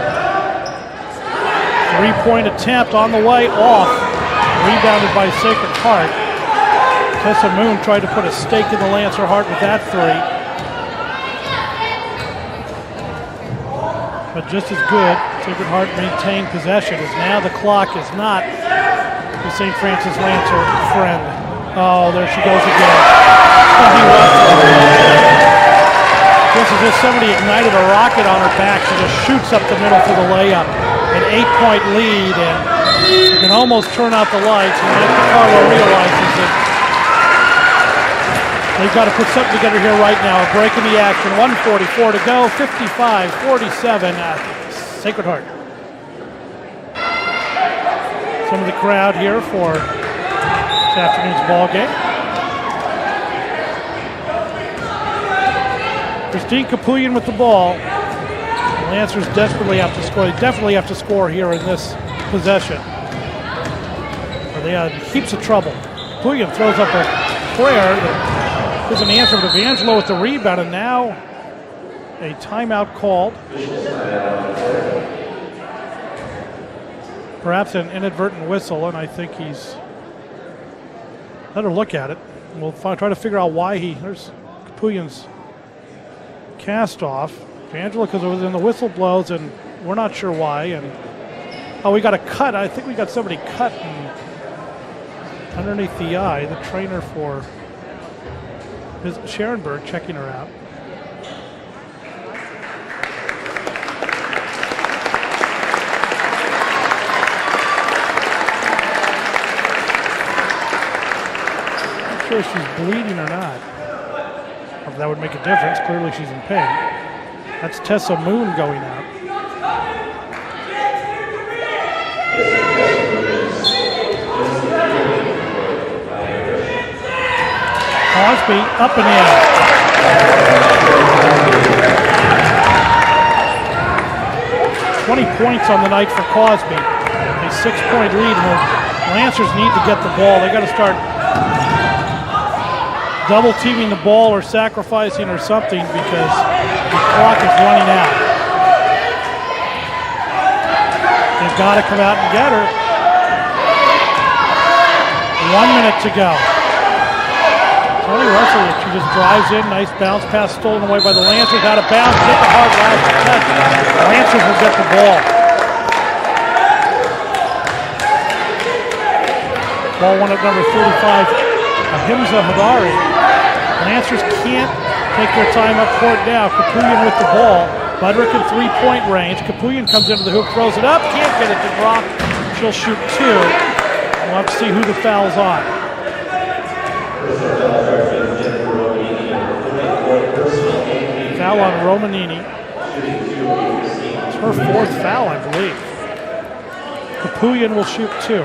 3-point attempt on the way off. Rebounded by Sacred Heart. Tessa Moon tried to put a stake in the Lancer Heart with that 3. But just as good, Sacred Heart maintained possession as now the clock is not the St. Francis Lancer friend. Oh, there she goes again. Just as if somebody ignited a rocket on her back, she just shoots up the middle for the layup. An 8-point lead, and you can almost turn out the lights, and Mike Carlo realizes that they've got to put something together here right now. A break in the action, 1:44 to go, 55-47 at Sacred Heart. Some of the crowd here for this afternoon's ball game. Christine Capuyan with the ball. The Lancers desperately have to score. They definitely have to score here in this possession. Or they had heaps of trouble. Capuyan throws up a prayer that isn't answered, but Evangelo with the rebound, and now a timeout called. Perhaps an inadvertent whistle, and I think he's let her look at it. We'll try to figure out why there's Capuyan's cast off. Evangelo, because it was in the whistle blows, and we're not sure why. And we got a cut. I think we got somebody cut. And underneath the eye, the trainer for Sharonberg checking her out. Not sure if she's bleeding or not. Or if that would make a difference. Clearly she's in pain. That's Tessa Moon going out. Cosby up and in. "20 points on the night for Cosby. A 6-point lead. And the Lancers need to get the ball. They got to start double teaming the ball or sacrificing or something because the clock is running out. They've got to come out and get her. 1 minute to go. Tony Russell, she just drives in, nice bounce pass stolen away by the Lancers, out of bounds, hit the hard last catch. The Lancers will get the ball. Ball one at number 35, Ahimsa Hadari. Lancers can't take their time up court now. Capuyan with the ball. Budrick in 3-point range. Capuyan comes into the hoop, throws it up, can't get it to drop. She'll shoot 2. We'll have to see who the foul's on. Foul on Romanini. It's her 4th foul, I believe. Capuyan will shoot 2.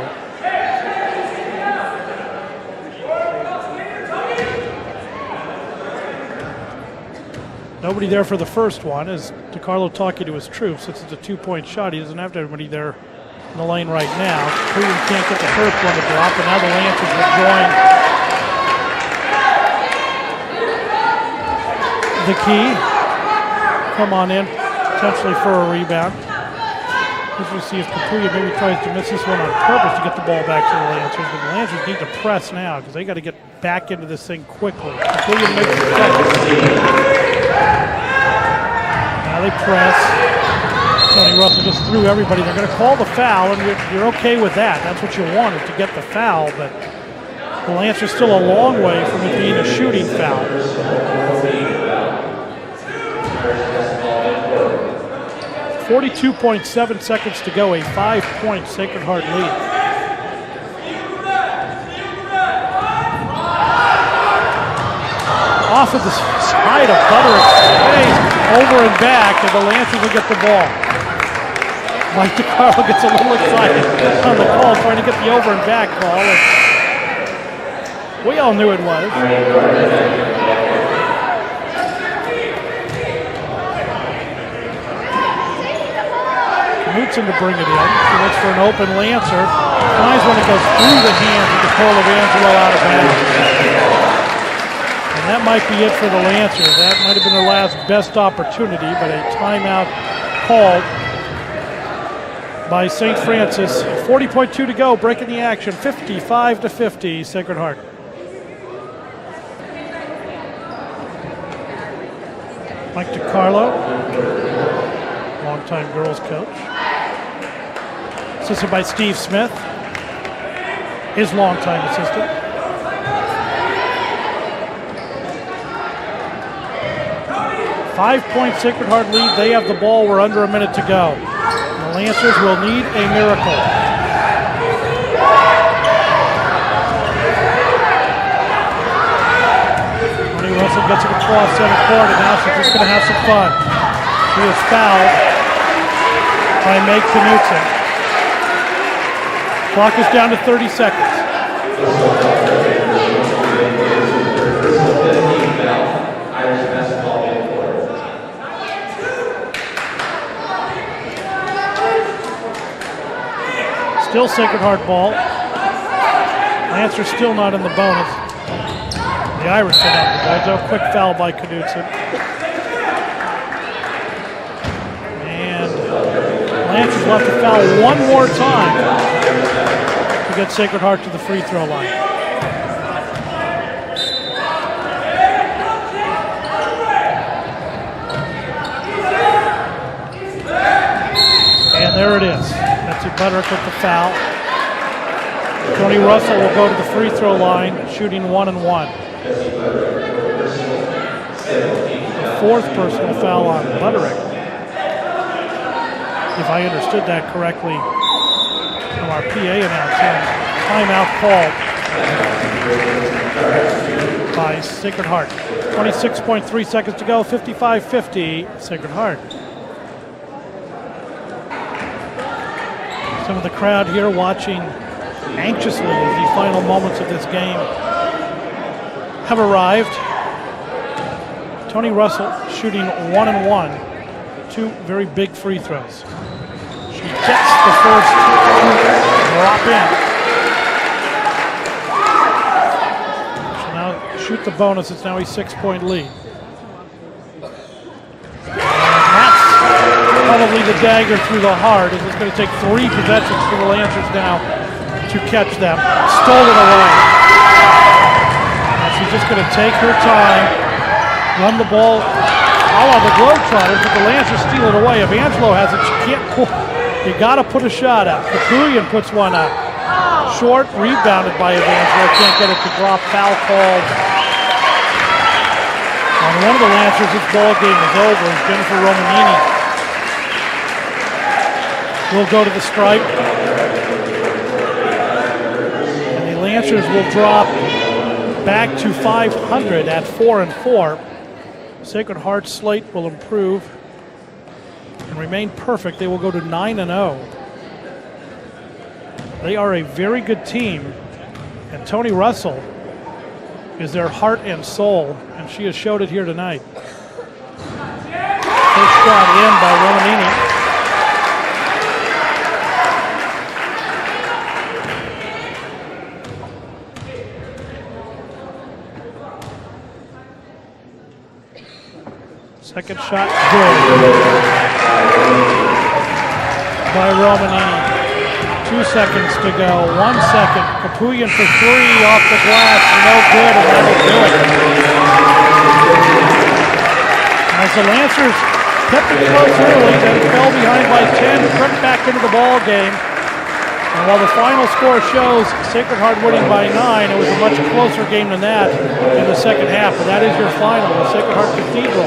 Nobody there for the first one as DiCarlo talking to his troops. Since it's a 2-point shot, he doesn't have to have anybody there in the lane right now. Capuyan can't get the first one to drop, and now the Lancers will join the key. Come on in, potentially for a rebound. Let's see if Capuyan maybe tries to miss this one on purpose to get the ball back to the Lancers. But the Lancers need to press now because they got to get back into this thing quickly. Capuyan makes the catch. Now they press. Tony Russell just threw everybody. They're going to call the foul, and you're okay with that. That's what you want, is to get the foul, but the Lancers still a long way from it being a shooting foul. 42.7 seconds to go, a 5-point Sacred Heart lead. Off of the side of Budrick's face, over and back, and the Lancers will get the ball. Mike DiCarlo gets a little excited on the call, trying to get the over and back call. And we all knew it was. Knutson to bring it in. She looks for an open Lancer. Finds one that goes through the hands of Nicole Evangelo out of bounds. And that might be it for the Lancers. That might have been their last best opportunity, but a timeout called by St. Francis. 40.2 to go, breaking the action. 55-50, Sacred Heart. Mike DiCarlo, longtime girls coach. Assisted by Steve Smith, his longtime assistant. Five-point Sacred Heart lead. They have the ball. We're under a minute to go. The Lancers will need a miracle. Tony Russell gets it across center court, and now she's just going to have some fun. She is fouled by Meg Knutson. Clock is down to 30 seconds. Still Sacred Heart ball. Lancers still not in the bonus. The Irish set up the bonus. A quick foul by Knutson. And Lancers will have to foul one more time to get Sacred Heart to the free throw line. And there it is. Betsy Budrick with the foul. Tony Russell will go to the free throw line, shooting 1 and 1. The fourth personal foul on Butterick. If I understood that correctly from our PA announcer. Timeout called by Sacred Heart. 26.3 seconds to go, 55-50, Sacred Heart. Some of the crowd here watching anxiously as the final moments of this game have arrived. Tony Russell shooting 1 and 1, 2 very big free throws. She gets the first drop in. She'll now shoot the bonus. It's now a 6-point lead. Probably the dagger through the heart. It's going to take 3 possessions for the Lancers now to catch them. Stole it away. Now she's just going to take her time, run the ball a la the Globetrotters, but the Lancers steal it away. If Angelo has it, she can't pull. You got to put a shot up. Capulian puts one up. Short, rebounded by Evangelo. Can't get it to drop. Foul called on one of the Lancers. This ball game is over. It's Jennifer Romanini will go to the stripe. And the Lancers will drop back to 500 at 4 and 4. Sacred Heart's slate will improve and remain perfect. They will go to 9 and 0. They are a very good team, and Tony Russell is their heart and soul, and she has showed it here tonight. First shot in by Romanini. Second shot good by Romanini. 2 seconds to go. 1 second. Capulian for 3 off the glass. No good, and that'll do it. As the Lancers kept it close early, then fell behind by 10, crept back into the ball game. And while the final score shows Sacred Heart winning by 9, it was a much closer game than that in the second half. But that is your final. The Sacred Heart Cathedral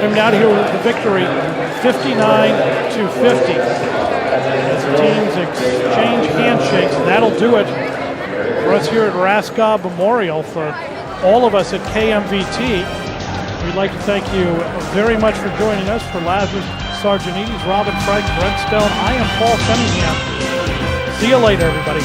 coming out here with the victory, 59-50. As the teams exchange handshakes, that'll do it for us here at Raskob Memorial. For all of us at KMVT, we'd like to thank you very much for joining us. For Lazarus Sargenides, Robin Frank, Brent Stone, I am Paul Cunningham. See you later, everybody.